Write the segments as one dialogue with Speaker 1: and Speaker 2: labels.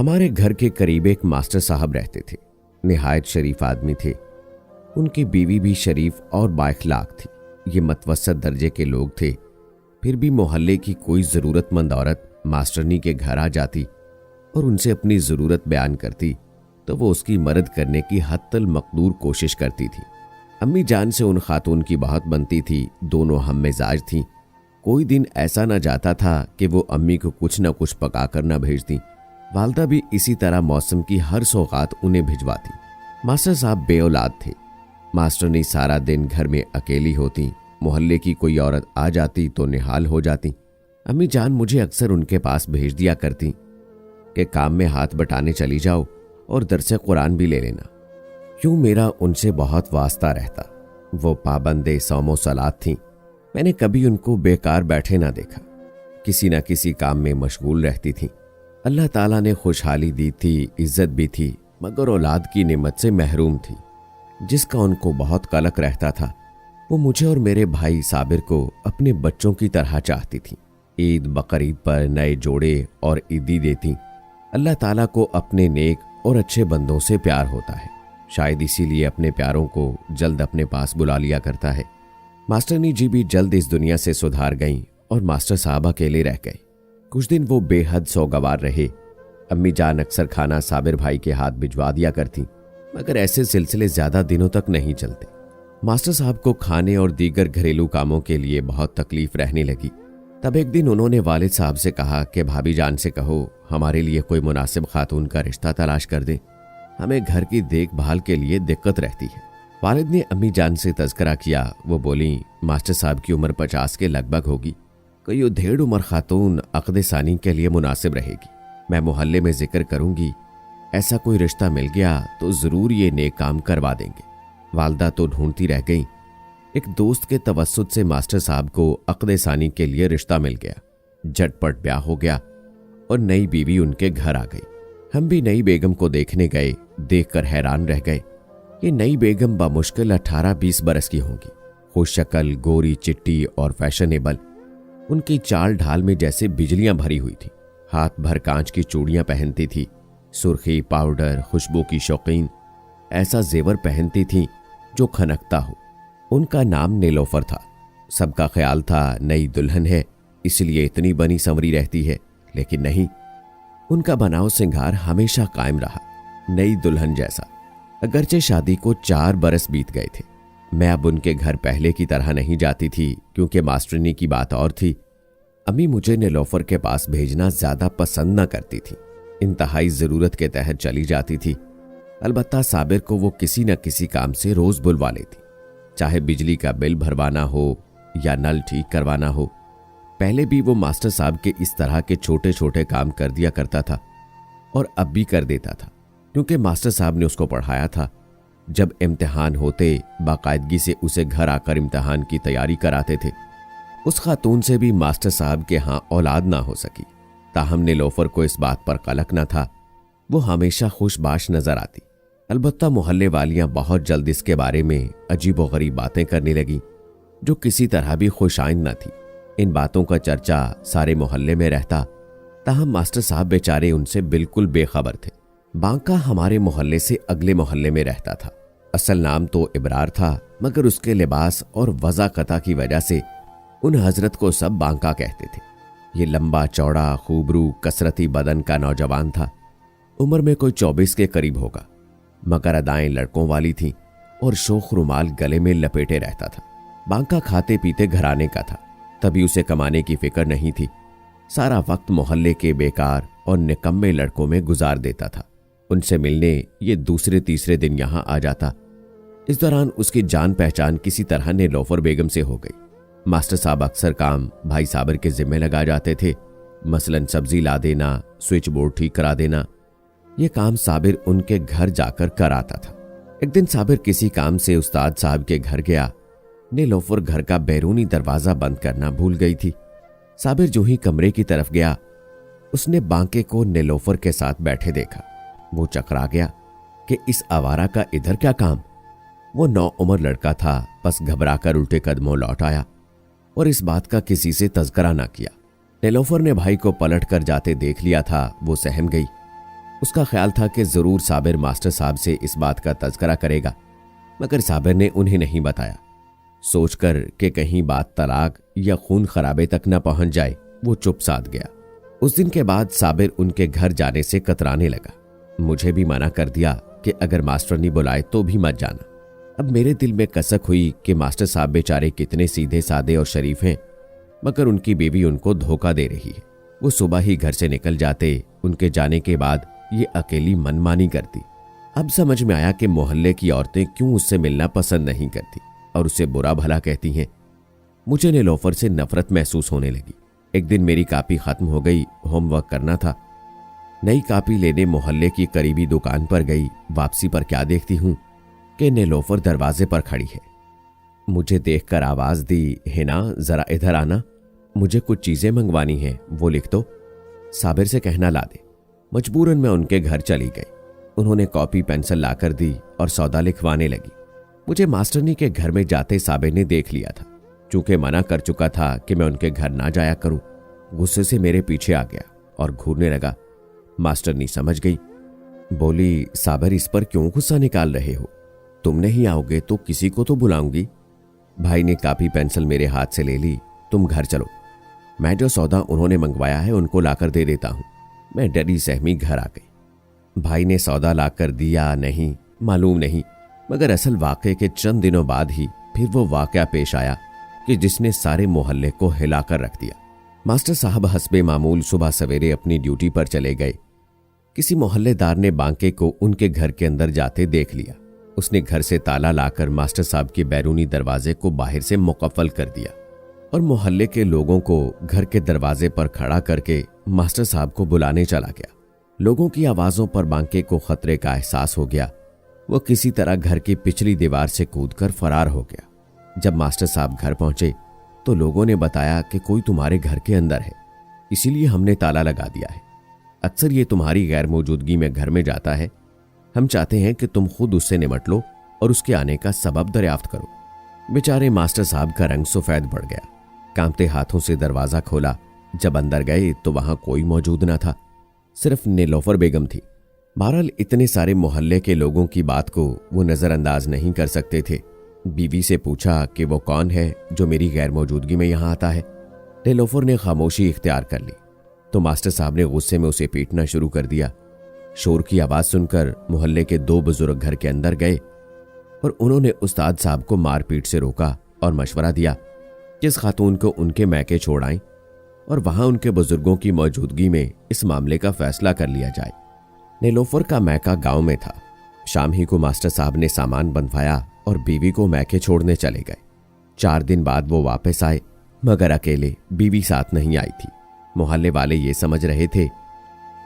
Speaker 1: हमारे घर के करीब एक मास्टर साहब रहते थे। निहायत शरीफ आदमी थे। उनकी बीवी भी शरीफ और बाइखलाक थी। ये मतवसत दर्जे के लोग थे। फिर भी मोहल्ले की कोई ज़रूरतमंद औरत मास्टरनी के घर आ जाती और उनसे अपनी ज़रूरत बयान करती तो वो उसकी मदद करने की हत्तल मकदूर कोशिश करती थी। अम्मी जान से उन खातून की बहुत बनती थी। दोनों हम मिजाज थीं। कोई दिन ऐसा न जाता था कि वो अम्मी को कुछ न कुछ पका कर न भेजती। वालदा भी इसी तरह मौसम की हर सौगात उन्हें भिजवाती। मास्टर साहब बेऔलाद थे। मास्टरनी सारा दिन घर में अकेली होती। मोहल्ले की कोई औरत आ जाती तो निहाल हो जाती। अम्मी जान मुझे अक्सर उनके पास भेज दिया करती कि काम में हाथ बटाने चली जाओ और दरसे कुरान भी ले लेना। यूं मेरा उनसे बहुत वास्ता रहता। वो पाबंदे सौमो सलात थीं। मैंने कभी उनको बेकार बैठे ना देखा। किसी न किसी काम में मशगूल रहती थीं। अल्लाह ताला ने खुशहाली दी थी, इज्जत भी थी, मगर औलाद की नेमत से महरूम थी, जिसका उनको बहुत कलक रहता था। वो मुझे और मेरे भाई साबिर को अपने बच्चों की तरह चाहती थी। ईद बकरीद पर नए जोड़े और ईदी देती। अल्लाह ताला को अपने नेक और अच्छे बंदों से प्यार होता है। शायद इसीलिए अपने प्यारों को जल्द अपने पास बुला लिया करता है। मास्टरनी जी भी जल्द इस दुनिया से सुधार गईं और मास्टर साहब अकेले रह गए। कुछ दिन वो बेहद सौगवार रहे। अम्मी जान अक्सर खाना साबिर भाई के हाथ भिजवा दिया करती, मगर ऐसे सिलसिले ज्यादा दिनों तक नहीं चलते। मास्टर साहब को खाने और दीगर घरेलू कामों के लिए बहुत तकलीफ रहने लगी। तब एक दिन उन्होंने वालिद साहब से कहा कि भाभी जान से कहो हमारे लिए कोई मुनासिब खातून का रिश्ता तलाश कर दे। हमें घर की देखभाल के लिए दिक्कत रहती है। वालिद ने अम्मी जान से तज़किरा किया। वो बोली, मास्टर साहब की उम्र 50 के लगभग होगी। कोई ढेर उम्र खातून अक़द सानी के लिए मुनासिब रहेगी। मैं मोहल्ले में जिक्र करूंगी। ऐसा कोई रिश्ता मिल गया तो ज़रूर ये नेक काम करवा देंगे। वालदा तो ढूंढती रह गई। एक दोस्त के तवस्सुत से मास्टर साहब को अक़द सानी के लिए रिश्ता मिल गया। झटपट ब्याह हो गया और नई बीवी उनके घर आ गई। हम भी नई बेगम को देखने गए। देखकर हैरान रह गए। ये नई बेगम बामुश्किल 18-20 बरस की होंगी। खुश शक्ल, गोरी चिट्टी और फैशनेबल। उनकी चाल ढाल में जैसे बिजलियां भरी हुई थी। हाथ भर कांच की चूड़ियां पहनती थी। सुर्खी, पाउडर, खुशबू की शौकीन। ऐसा जेवर पहनती थी जो खनकता हो। उनका नाम नीलोफर था। सबका ख्याल था नई दुल्हन है, इसलिए इतनी बनी संवरी रहती है, लेकिन नहीं। उनका बनाव सिंगार हमेशा कायम रहा, नई दुल्हन जैसा। अगरचे शादी को 4 बरस बीत गए थे। मैं अब उनके घर पहले की तरह नहीं जाती थी, क्योंकि मास्टरनी की बात और थी। अम्मी मुझे नीलोफर के पास भेजना ज्यादा पसंद न करती थी। इंतहाई जरूरत के तहत चली जाती थी। अलबत्ता साबिर को वो किसी न किसी काम से रोज बुलवा लेती, चाहे बिजली का बिल भरवाना हो या नल ठीक करवाना हो। पहले भी वो मास्टर साहब के इस तरह के छोटे छोटे काम कर दिया करता था और अब भी कर देता था, क्योंकि मास्टर साहब ने उसको पढ़ाया था। जब इम्तिहान होते बाकायदगी से उसे घर आकर इम्तिहान की तैयारी कराते थे। उस खातून से भी मास्टर साहब के यहाँ औलाद ना हो सकी। ताहम नीलोफर को इस बात पर कलक न था। वो हमेशा खुशबाश नजर आती। अलबत्ता मोहल्ले वालियां बहुत जल्द इसके बारे में अजीब व गरीब बातें करने लगी, जो किसी तरह भी खुशाइंद न थी। इन बातों का चर्चा सारे मोहल्ले में रहता। ताहम मास्टर साहब बेचारे उनसे बिल्कुल बेखबर थे। बांका हमारे मोहल्ले से अगले मोहल्ले में रहता था। असल नाम तो इब्रार था, मगर उसके लिबास और वज़ाकता की वजह से उन हजरत को सब बांका कहते थे। ये लंबा चौड़ा, खूबरू, कसरती बदन का नौजवान था। उम्र में कोई 24 के करीब होगा, मगर अदाएं लड़कों वाली थीं और शोख रुमाल गले में लपेटे रहता था। बांका खाते पीते घराने का था, तभी उसे कमाने की फिक्र नहीं थी। सारा वक्त मोहल्ले के बेकार और निकम्मे लड़कों में गुजार देता था। उनसे मिलने ये दूसरे तीसरे दिन यहां आ जाता। इस दौरान उसकी जान पहचान किसी तरह नीलोफर बेगम से हो गई। मास्टर साहब अक्सर काम भाई साबिर के जिम्मे लगा जाते थे। मसलन सब्जी ला देना, स्विच बोर्ड ठीक करा देना। ये काम साबिर उनके घर जाकर कराता था। एक दिन साबिर किसी काम से उस्ताद साहब के घर गया। नीलोफर घर का बैरूनी दरवाजा बंद करना भूल गई थी। साबिर जो ही कमरे की तरफ गया, उसने बांके को नीलोफर के साथ बैठे देखा। वो चकरा गया कि इस आवारा का इधर क्या काम। वो 9 उम्र लड़का था, बस घबराकर उल्टे कदमों लौट आया और इस बात का किसी से तज़किरा ना किया। नीलोफर ने भाई को पलट कर जाते देख लिया था। वो सहम गई। उसका ख्याल था कि जरूर साबिर मास्टर साहब से इस बात का तज़किरा करेगा, मगर साबिर ने उन्हें नहीं बताया। सोचकर कि कहीं बात तलाक या खून खराबे तक न पहुंच जाए, वो चुप साध गया। उस दिन के बाद साबिर उनके घर जाने से कतराने लगा। मुझे भी मना कर दिया कि अगर मास्टरनी बुलाए तो भी मत जाना। अब मेरे दिल में कसक हुई कि मास्टर साहब बेचारे कितने सीधे साधे और शरीफ हैं, मगर उनकी बीवी उनको धोखा दे रही है। वो सुबह ही घर से निकल जाते, उनके जाने के बाद ये अकेली मनमानी करती। अब समझ में आया कि मोहल्ले की औरतें क्यों उससे मिलना पसंद नहीं करती और उसे बुरा भला कहती हैं। मुझे नीलोफर से नफरत महसूस होने लगी। एक दिन मेरी कॉपी खत्म हो गई, होमवर्क करना था। नई कॉपी लेने मोहल्ले की करीबी दुकान पर गई। वापसी पर क्या देखती हूं कि नीलोफर दरवाजे पर खड़ी है। मुझे देखकर आवाज दी, हिना जरा इधर आना, मुझे कुछ चीजें मंगवानी हैं, वो लिख दो। साबिर से कहना ला दे। मजबूरन मैं उनके घर चली गई। उन्होंने कॉपी पेंसिल लाकर दी और सौदा लिखवाने लगी। मुझे मास्टरनी के घर में जाते साबिर ने देख लिया था। चूंकि मना कर चुका था कि मैं उनके घर ना जाया करूं, गुस्से से मेरे पीछे आ गया और घूरने लगा। मास्टरनी समझ गई, बोली, साबिर इस पर क्यों गुस्सा निकाल रहे हो? तुम नहीं आओगे तो किसी को तो बुलाऊंगी। भाई ने कॉपी पेंसिल मेरे हाथ से ले ली। तुम घर चलो, मैं जो सौदा उन्होंने मंगवाया है उनको लाकर दे देता हूं। मैं डरी सहमी घर आ गई। भाई ने सौदा लाकर दिया नहीं, मालूम नहीं, मगर असल वाक़े के चंद दिनों बाद ही फिर वो वाक़या पेश आया कि जिसने सारे मोहल्ले को हिलाकर रख दिया। मास्टर साहब हस्बे मामूल सुबह सवेरे अपनी ड्यूटी पर चले गए। किसी मोहल्लेदार ने बांके को उनके घर के अंदर जाते देख लिया। उसने घर से ताला लाकर मास्टर साहब के बैरूनी दरवाजे को बाहर से मुकफ्फल कर दिया और मोहल्ले के लोगों को घर के दरवाजे पर खड़ा करके मास्टर साहब को बुलाने चला गया। लोगों की आवाजों पर बांके को खतरे का एहसास हो गया। वो किसी तरह घर की पिछली दीवार से कूदकर फरार हो गया। जब मास्टर साहब घर पहुंचे तो लोगों ने बताया कि कोई तुम्हारे घर के अंदर है, इसीलिए हमने ताला लगा दिया है। अक्सर ये तुम्हारी गैर मौजूदगी में घर में जाता है। हम चाहते हैं कि तुम खुद उससे निमट लो और उसके आने का सबब दरियाफ्त करो। बेचारे मास्टर साहब का रंग सफेद बढ़ गया। कांपते हाथों से दरवाजा खोला। जब अंदर गए तो वहां कोई मौजूद न था, सिर्फ नीलोफर बेगम थी। बहरहाल इतने सारे मोहल्ले के लोगों की बात को वो नजरअंदाज नहीं कर सकते थे। बीवी से पूछा कि वो कौन है जो मेरी गैर मौजूदगी में यहां आता है। नीलोफर ने खामोशी इख्तियार कर ली तो मास्टर साहब ने गुस्से में उसे पीटना शुरू कर दिया। शोर की आवाज सुनकर मोहल्ले के दो बुजुर्ग घर के अंदर गए और उन्होंने उस्ताद साहब को मारपीट से रोका और मशवरा दिया कि इस खातून को उनके मैके छोड़ आएं और वहां उनके बुजुर्गों की मौजूदगी में इस मामले का फैसला कर लिया जाए। नीलोफर का मैका गांव में था। शाम ही को मास्टर साहब ने सामान बंधवाया और बीवी को मैके छोड़ने चले गए। 4 दिन बाद वो वापस आए, मगर अकेले, बीवी साथ नहीं आई थी। मोहल्ले वाले ये समझ रहे थे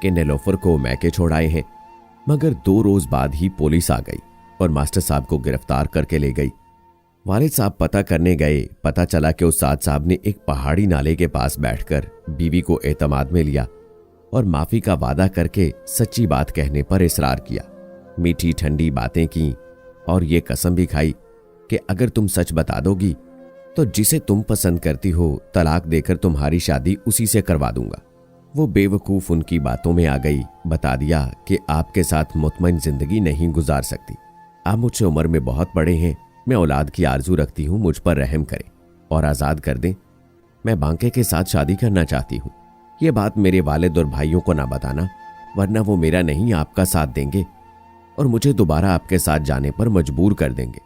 Speaker 1: कि नीलोफर को मैके छोड़ाए हैं, मगर 2 रोज बाद ही पुलिस आ गई और मास्टर साहब को गिरफ्तार करके ले गई। वालिद साहब पता करने गए। पता चला कि उस्ताद साहब ने एक पहाड़ी नाले के पास बैठकर बीवी को एतमाद में लिया और माफी का वादा करके सच्ची बात कहने पर इसरार किया। मीठी ठंडी बातें की और ये कसम भी खाई कि अगर तुम सच बता दोगी तो जिसे तुम पसंद करती हो तलाक देकर तुम्हारी शादी उसी से करवा दूंगा। वो बेवकूफ उनकी बातों में आ गई। बता दिया कि आपके साथ मुतमईन जिंदगी नहीं गुजार सकती। आप मुझसे उम्र में बहुत बड़े हैं। मैं औलाद की आरजू रखती हूँ, मुझ पर रहम करें और आज़ाद कर दें। मैं बांके के साथ शादी करना चाहती हूँ। ये बात मेरे वालिद और भाइयों को ना बताना, वरना वो मेरा नहीं आपका साथ देंगे और मुझे दोबारा आपके साथ जाने पर मजबूर कर देंगे।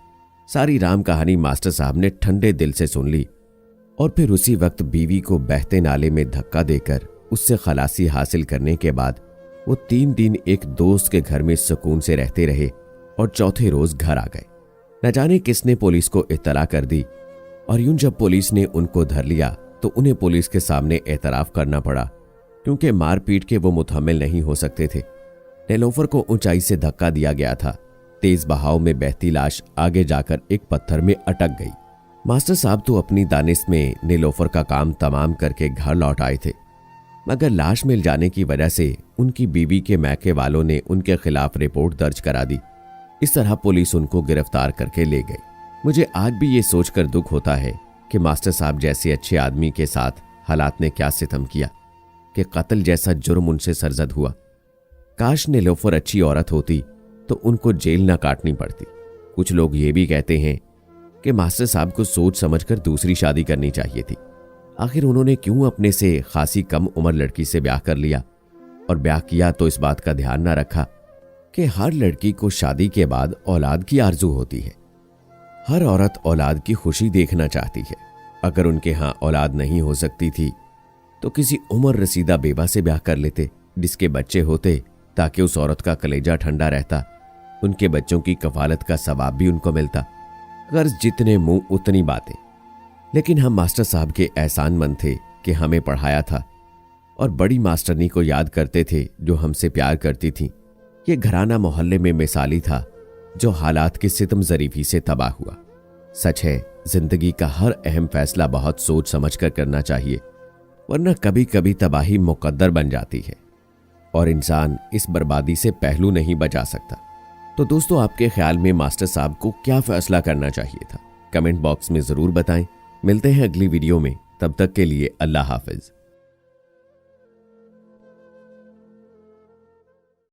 Speaker 1: सारी राम कहानी मास्टर साहब ने ठंडे दिल से सुन ली और फिर उसी वक्त बीवी को बहते नाले में धक्का देकर उससे खलासी हासिल करने के बाद वो 3 दिन एक दोस्त के घर में सुकून से रहते रहे और चौथे रोज घर आ गए। न जाने किसने पुलिस को इत्तला कर दी और यूं जब पुलिस ने उनको धर लिया तो उन्हें पुलिस के सामने एतराफ करना पड़ा, क्योंकि मारपीट के वो मुतहम्मिल नहीं हो सकते थे। नीलोफर को ऊंचाई से धक्का दिया गया था। तेज बहाव में बहती लाश आगे जाकर एक पत्थर में अटक गई। मास्टर साहब तो अपनी दानिश में नीलोफर का काम तमाम करके घर लौट आए थे, मगर लाश मिल जाने की वजह से उनकी बीवी के मैके वालों ने उनके खिलाफ रिपोर्ट दर्ज करा दी। इस तरह पुलिस उनको गिरफ्तार करके ले गई। मुझे आज भी ये सोचकर दुख होता है कि मास्टर साहब जैसे अच्छे आदमी के साथ हालात ने क्या सितम किया कि कत्ल जैसा जुर्म उनसे सरजद हुआ। काश नीलोफर अच्छी औरत होती तो उनको जेल ना काटनी पड़ती। कुछ लोग ये भी कहते हैं कि मास्टर साहब को सोच समझकर दूसरी शादी करनी चाहिए थी। आखिर उन्होंने क्यों अपने से खासी कम उम्र लड़की से ब्याह कर लिया, और ब्याह किया तो इस बात का ध्यान ना रखा कि हर लड़की को शादी के बाद औलाद की आरजू होती है। हर औरत औलाद की खुशी देखना चाहती है। अगर उनके यहाँ औलाद नहीं हो सकती थी तो किसी उम्र रसीदा बेवा से ब्याह कर लेते जिसके बच्चे होते, ताकि उस औरत का कलेजा ठंडा रहता, उनके बच्चों की कफालत का सवाब भी उनको मिलता। गर्ज जितने मुंह उतनी बातें। लेकिन हम मास्टर साहब के एहसानमंद थे कि हमें पढ़ाया था और बड़ी मास्टरनी को याद करते थे जो हमसे प्यार करती थी। ये घराना मोहल्ले में मिसाली था जो हालात की सितम ज़रीफी से तबाह हुआ। सच है, जिंदगी का हर अहम फैसला बहुत सोच समझ कर करना चाहिए, वरना कभी कभी तबाही मुकद्दर बन जाती है और इंसान इस बर्बादी से पहलू नहीं बचा सकता। तो दोस्तों, आपके ख्याल में मास्टर साहब को क्या फैसला करना चाहिए था? कमेंट बॉक्स में ज़रूर बताएं। मिलते हैं अगली वीडियो में, तब तक के लिए अल्लाह हाफिज।